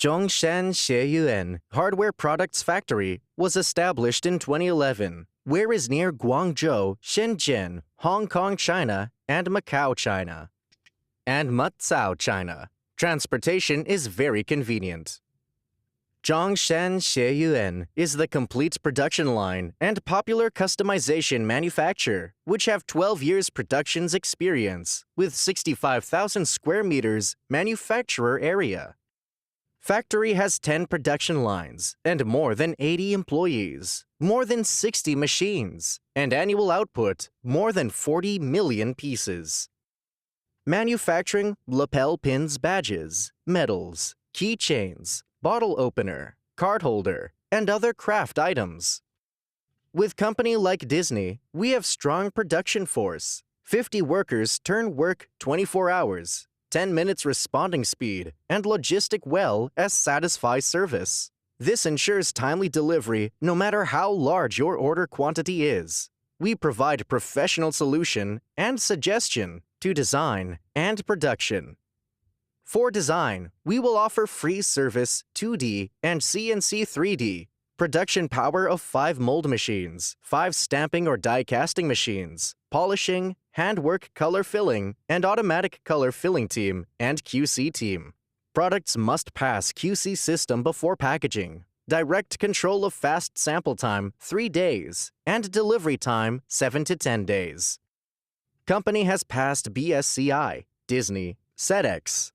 Zhongshan Xieyuan Hardware Products Factory was established in 2011, where is near Guangzhou, Shenzhen, Hong Kong, China, and Macau, China, and Matsao, China. Transportation is very convenient. Zhongshan Xieyuan is the complete production line and popular customization manufacturer, which have 12 years productions experience with 65,000 square meters manufacturer area. Factory has 10 production lines and more than 80 employees, more than 60 machines, and annual output more than 40 million pieces. Manufacturing lapel pins badges, medals, keychains, bottle opener, card holder, and other craft items. With company like Disney, we have strong production force. 50 workers turn work 24 hours, 10 minutes responding speed, and logistic well as satisfy service. This ensures timely delivery no matter how large your order quantity is. We provide professional solution and suggestion to design and production. For design, we will offer free service 2D and CNC 3D, production power of 5 mold machines, 5 stamping or die casting machines, polishing, handwork color filling, and automatic color filling team and QC team. Products must pass QC system before packaging. Direct control of fast sample time 3 days and delivery time 7 to 10 days. Company has passed BSCI, Disney, SEDEX.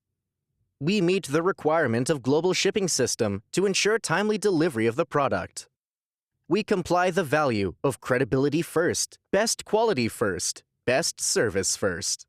We meet the requirement of global shipping system to ensure timely delivery of the product. We comply the value of credibility first, best quality first, best service first.